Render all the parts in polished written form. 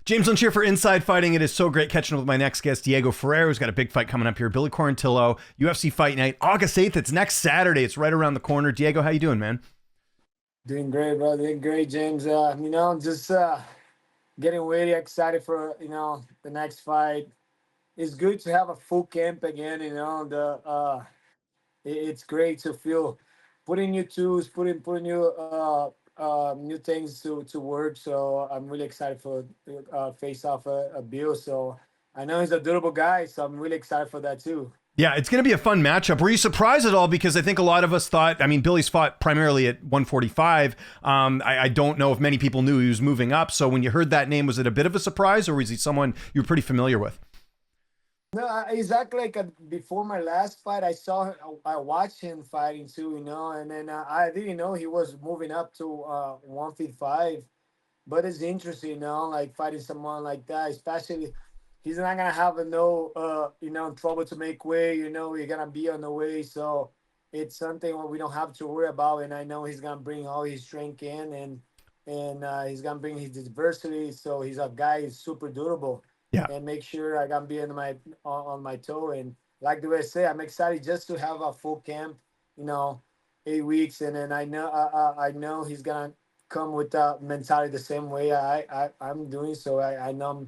James Lynch here for Inside Fighting. It is so great catching up with my next guest, Diego Ferreira, who's got a big fight coming up here. Billy Quarantillo, UFC Fight Night, August 8th. It's next Saturday. It's right around the corner. Diego, how you doing, man? Doing great, bro. Doing great, James. Just getting really excited for the next fight. It's good to have a full camp again. It's great to feel putting new tools, putting new things to work. So I'm really excited for face off a Bill. So I know he's a durable guy, so I'm really excited for that too. Yeah, it's going to be a fun matchup. Were you surprised at all? Because I think a lot of us thought, I mean, Billy's fought primarily at 145. I don't know if many people knew he was moving up. So when you heard that name, was it a bit of a surprise, or was he someone you were pretty familiar with? No, exactly. Before my last fight, I watched him fighting too, and then I didn't know he was moving up to 155. But it's interesting, like fighting someone like that, especially he's not gonna have trouble to make weight. You're gonna be on the way, so it's something what we don't have to worry about. And I know he's gonna bring all his strength in, and he's gonna bring his diversity. So he's a guy who's super durable Yeah. and make sure I can be on my toe. And like the way I say, I'm excited just to have a full camp, you know, 8 weeks, and then I know he's gonna come with that mentality the same way I'm doing. So I know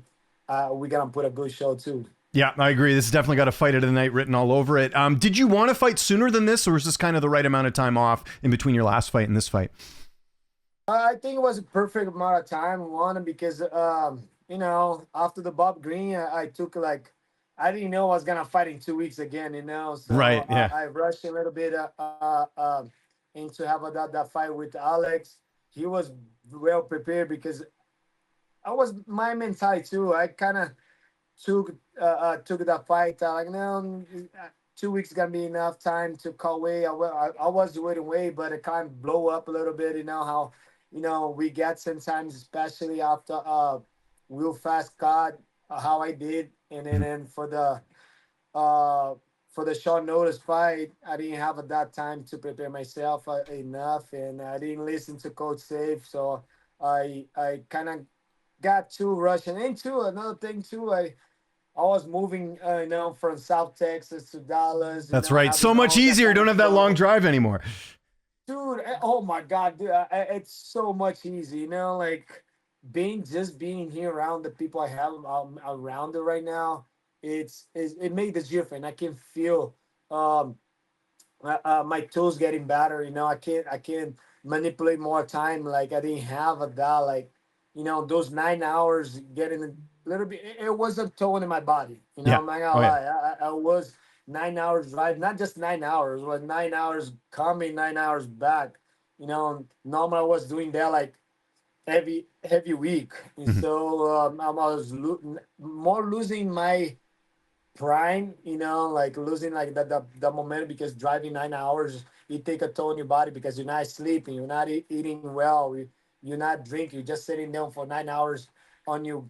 we're gonna put a good show too. Yeah, I agree. This has definitely got a fight of the night written all over it. Did you want to fight sooner than this, or was this kind of the right amount of time off in between your last fight and this fight? I think it was a perfect amount of time. One, because after the Bob Green, I took like I didn't know I was gonna fight in 2 weeks again. So Right. Yeah. I rushed a little bit into have that fight with Alex. He was well prepared because I was my mentality too. I kind of took that fight like no, 2 weeks gonna be enough time to call weight. I was waiting way, but it kind of blow up a little bit. You know how we get sometimes, especially after real fast cut, how I did, and then uh for the short notice fight, I didn't have at that time to prepare myself enough, and I didn't listen to Coach Safe, so I kind of got too rushed. And into another thing too, I was moving, from South Texas to Dallas, That's right. So having much all that easier. kind Don't of have that long trouble. drive anymore. Dude, oh my God, dude, it's so much easy, like being here around the people I have around it right now. It made the difference. I can feel um my tools getting better. I can manipulate more time. Like I didn't have a that like, those 9 hours getting a little bit. It was a toll in my body. Yeah. I'm not gonna Oh yeah. lie. I was 9 hours drive, not just 9 hours, but 9 hours coming, 9 hours back. Normal I was doing that like heavy week, and Mhm. so I was more losing my prime, like losing like the momentum because driving 9 hours, it take a toll on your body because you're not sleeping, you're not eating well, you're not drinking, you're just sitting down for 9 hours on your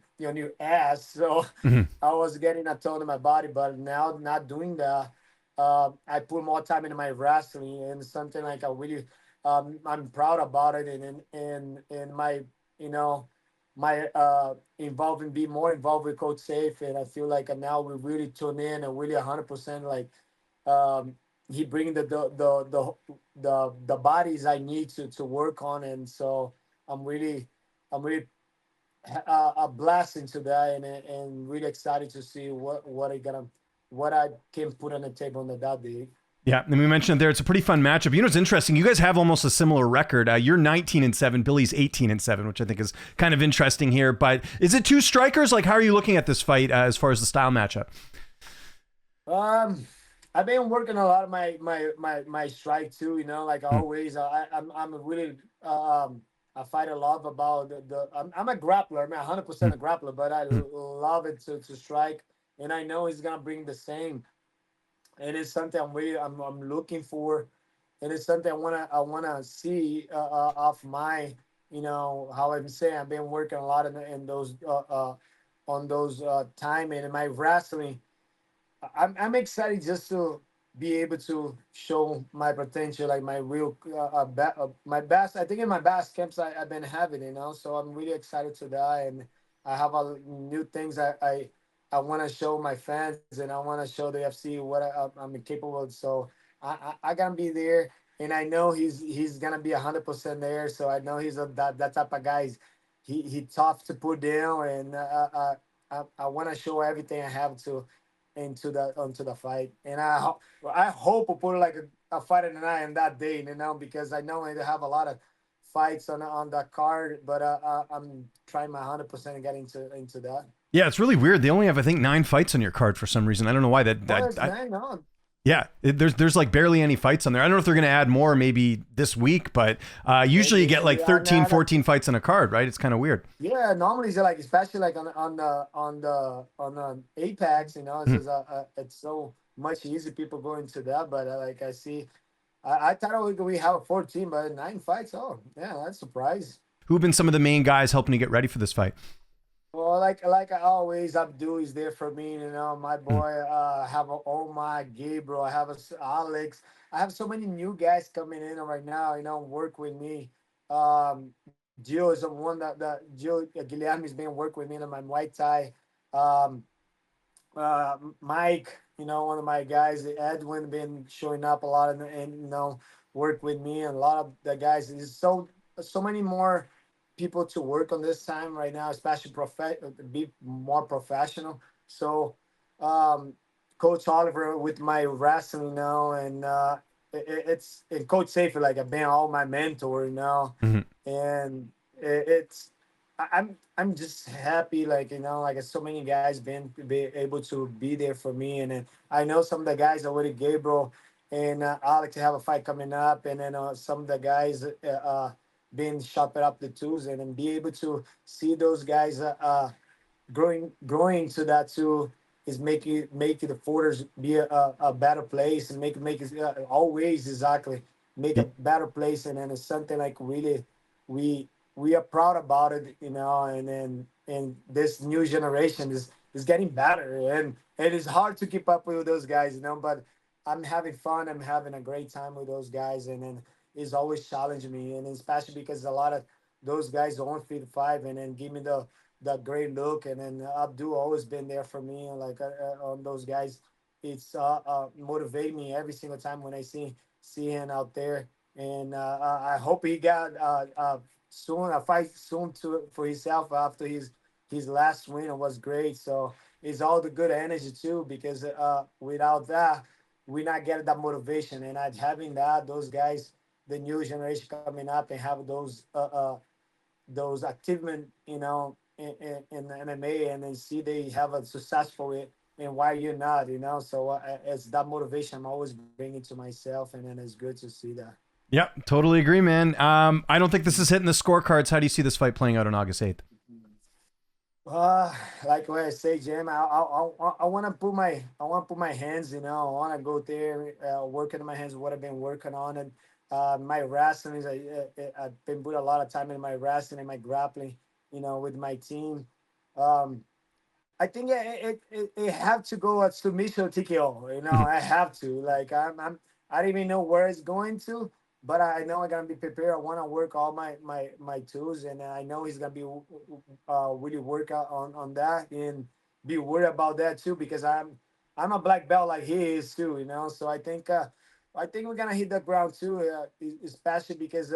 ass. So Mhm. I was getting a toll on my body, but now not doing that. I put more time into my wrestling and something like I really, I'm proud about it, and my, you know, my involving be more involved with Coach Safe, and I feel like now we really tune in and really 100% like um, he bring the bodies I need to work on, and so I'm really a blessing to that, and really excited to see what I can put on the table on that day. Yeah, and we mentioned it there. It's a pretty fun matchup. You know, it's interesting. You guys have almost a similar record. You're 19-7. Billy's 18-7, which I think is kind of interesting here. But is it two strikers? Like, how are you looking at this fight as far as the style matchup? Um, I've been working a lot of my strike too. Like Hmm. always. I'm a really I fight a lot about I'm a grappler. I'm 100% a grappler, but I Hmm. love it to strike, and I know he's gonna bring the same. And it's something I'm looking for, and it's something I wanna see off my how I'm saying I've been working a lot in those on those time, and in my wrestling. I'm excited just to be able to show my potential, like my real, my best. I think in my best camps I've been having, so I'm really excited to that, I have a new things I want to show my fans, and I want to show the FC what I'm capable of. So I gotta be there, and I know he's gonna be 100% there. So I know he's that type of guy. He tough to put down, and I want to show everything I have to into the onto the fight, and I hope we put like a fight in the night on that day, because I know they have a lot of fights on that card, but I'm trying my 100% to get into that. Yeah, it's really weird. They only have, I think, 9 fights on your card for some reason. I don't know why. Oh, it's nine, no. Yeah, there's like barely any fights on there. I don't know if they're going to add more maybe this week, but usually you get like 13, 14 fights on a card, right? It's kind of weird. Yeah, normally it's like, especially like on the Apex, it's Hmm. just, it's so much easy people go into that, but like I see, I thought we have a 14, but 9 fights. Oh, yeah, that's a surprise. Who've been some of the main guys helping you get ready for this fight? Well, like I always, Abdul is there for me. My Hmm. boy. I have a Omar, Gabriel. I have Alex. I have so many new guys coming in right now. Work with me. Gio is the one that Gio Guilherme has been working with me in my Muay Thai. Um, Mike, one of my guys, Edwin, been showing up a lot and work with me, and a lot of the guys. There's so many more people to work on this time right now, especially be more professional. So, um, Coach Oliver with my wrestling now, and it's and Coach Safer, like I've been all my mentor Hmm. and it's I'm just happy, like like so many guys been be able to be there for me, and then I know some of the guys already, Gabriel and Alex, have a fight coming up, and then some of the guys been shopping up the tools, and then be able to see those guys growing to that too is make the Forters be a better place, and make it always exactly make a better place, and then it's something like really we we are proud about it, and this new generation is getting better, and it is hard to keep up with those guys, but I'm having fun. I'm having a great time with those guys, and then it's always challenging me, and especially because a lot of those guys don't feed five, and then give me that great look, and then Abdul always been there for me, and like on those guys, it's motivate me every single time when I see him out there, and I hope he got soon a fight soon to for himself after his last win was great. So it's all the good energy too, because without that, we're not getting that motivation, and not having that those guys, the new generation coming up, and have those achievement, in the MMA, and then see they have a successful it, and why you're not, So it's that motivation I'm always bringing to myself, and then it's good to see that. Yep, totally agree, man. I don't think this is hitting the scorecards. How do you see this fight playing out on August 8th? Uh, like what I say, Jim, I want to put my hands, I want to go there, working on my hands, what I've been working on, and my wrestling is I've been put a lot of time in my wrestling and my grappling, with my team. Um, I think it have to go at submission TKO. Mhm. I have to. Like I don't even know where it's going to, but I know I'm gonna be prepared. I want to work all my tools, and I know he's gonna be really work out on that, and be worried about that too, because I'm a black belt like he is too. So I think we're gonna hit the ground too, especially because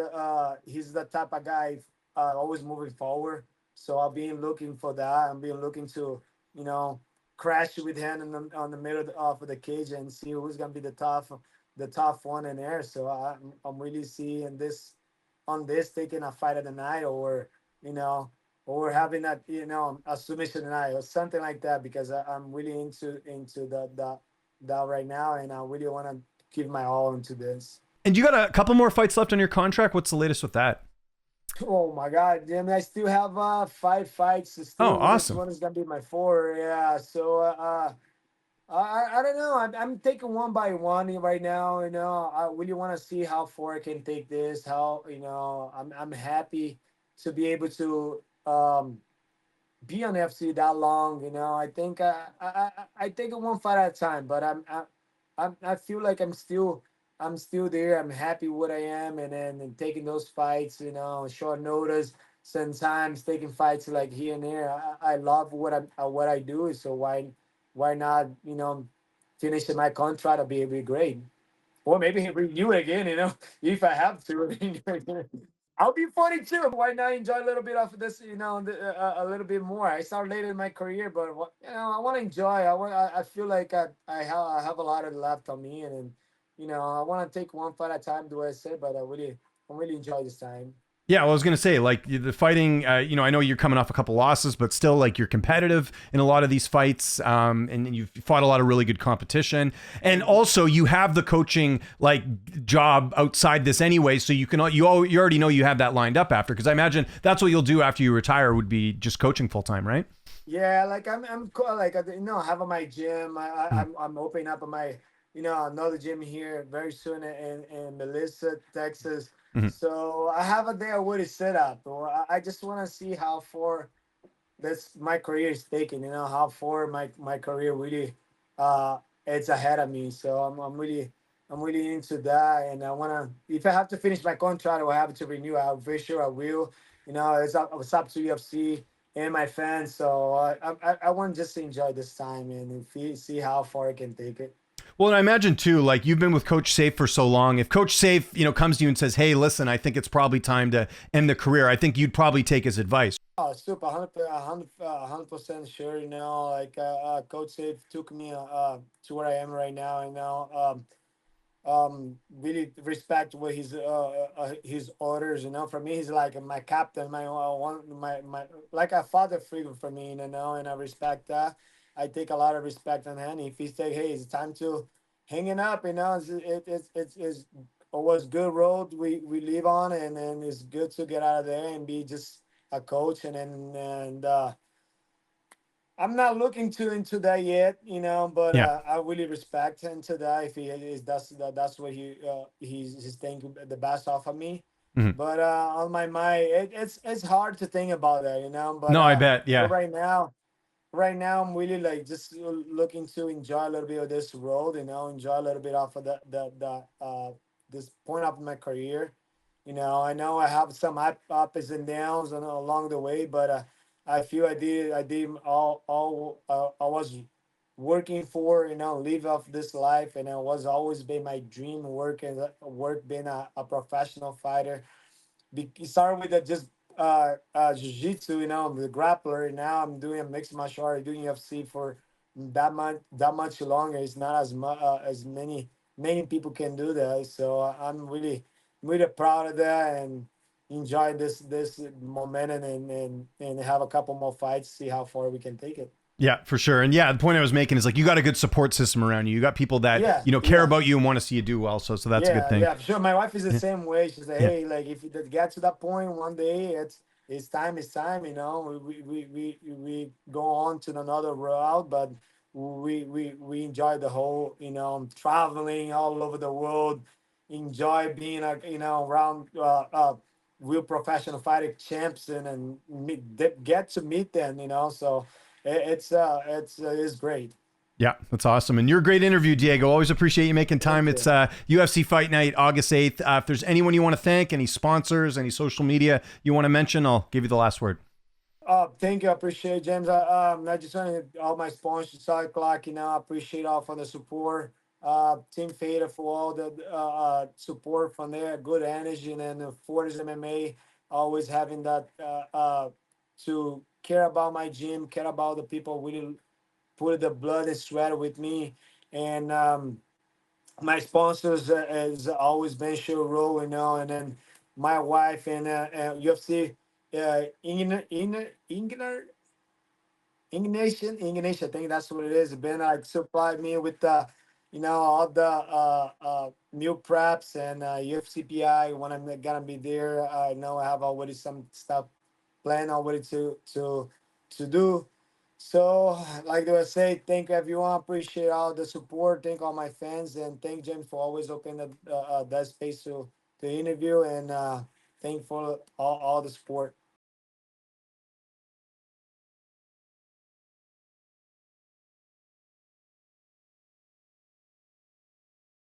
he's the type of guy always moving forward. So I'll be looking for that. I'm being looking to you know, crash with him on the middle of the cage, and see who's gonna be the tough one in there. So I'm really seeing this on this taking a fight of the night, you know or having a submission tonight or something like that, because I'm really into that right now, and I really want to give my all into this. And you got a couple more fights left on your contract. What's the latest with that? Oh my God, damn! I still have 5 fights. Oh, Still, this awesome. one is gonna be my four. Yeah. So I don't know. I'm taking one by one right now. I really want to see how far I can take this. How I'm happy to be able to be on FC that long. I think I take it one fight at a time. But I feel like I'm still there. I'm happy what I am, and then taking those fights. Short notice. sometimes taking fights like here and there. I love what I do, so why not, finishing my contract? Be great. Or maybe renew it again, if I have to. Renew again. I'll be 42. Why not enjoy a little bit of this, a little bit more? I started late in my career, but I want to enjoy. I feel like I have a lot of left on me, and I want to take one fight at a time, do I say? But I really enjoy this time. Yeah, well, I was going to say, like the fighting, I know you're coming off a couple losses, but still, like you're competitive in a lot of these fights, and you've fought a lot of really good competition, and also you have the coaching like job outside this anyway, so you already know you have that lined up after, because I imagine that's what you'll do after you retire would be just coaching full time, right? Yeah, like like I have my gym. I'm opening up my another gym here very soon in Melissa, Texas. Mm-hmm. So I have a day already set up. Or I just want to see how far this my career is taking. How far my career really it's ahead of me. So I'm really into that, and I wanna, if I have to finish my contract or have to renew, I'm very sure I will. It's up to UFC and my fans. So I want just to enjoy this time and see how far I can take it. Well, and I imagine too, like you've been with Coach Safe for so long. If Coach Safe, comes to you and says, "Hey, listen, I think it's probably time to end the career," I think you'd probably take his advice. Oh, super, 100% sure. Like Coach Safe took me to where I am right now. Really respect what his orders. For me, he's like my captain, my one, my like a father figure for me. And I respect that. I take a lot of respect on him. If he say, "Hey, it's time to hanging up," it's always good road we live on, and it's good to get out of there and be just a coach. And I'm not looking to into that yet, but Yeah. I really respect him to that. If he is, that's what he's thinking the best off of me. Mhm. But on my mind, it's hard to think about that, But No, I bet. Yeah. right now I'm really like just looking to enjoy a little bit of this road, enjoy a little bit off of the this point of my career. I know I have some ups and downs along the way, but I feel I did all I was working for, live off this life, and it was always been my dream work being a professional fighter. It started with just jiu-jitsu, the grappler. Now I'm doing a mixed martial art, doing UFC for that much longer. It's not as many people can do that. So I'm really proud of that, and enjoy this momentum, and have a couple more fights, see how far we can take it. Yeah, for sure. And yeah, the point I was making is like you got a good support system around you. You got people that, Yeah, care yeah. about you and want to see you do well. So that's a good Yeah, thing. yeah, for sure. My wife is the Yeah. same way. She's like, Yeah. hey, like if it gets to that point one day, it's time, it's time. We go on to another route, but we enjoy the whole, traveling all over the world, enjoy being around real professional fighting champs, get to meet them. So it's great. Yeah, that's awesome. And you're a great interview, Diego. Always appreciate you making Thank time. It's you. UFC Fight Night, August 8th. If there's anyone you want to thank, any sponsors, any social media you want to mention, I'll give you the last word. Thank you. I appreciate it, James. I just want all my sponsors, Side Clock, I appreciate all for the support. Team Fada for all the support from there, good energy, and then Fortis MMA, always having that to care about my gym, care about the people really put the blood and sweat with me. And my sponsors has always been Show Row, and then my wife and UFC, Ingner, Ignition, I think that's what it is. Ben supplied me with all the meal preps and UFCPI when I'm gonna be there. I know I have already some stuff planned already to do. So, like I say, thank everyone. Appreciate all the support. Thank all my fans, and thank James for always opening that space to interview, and thank for all the support.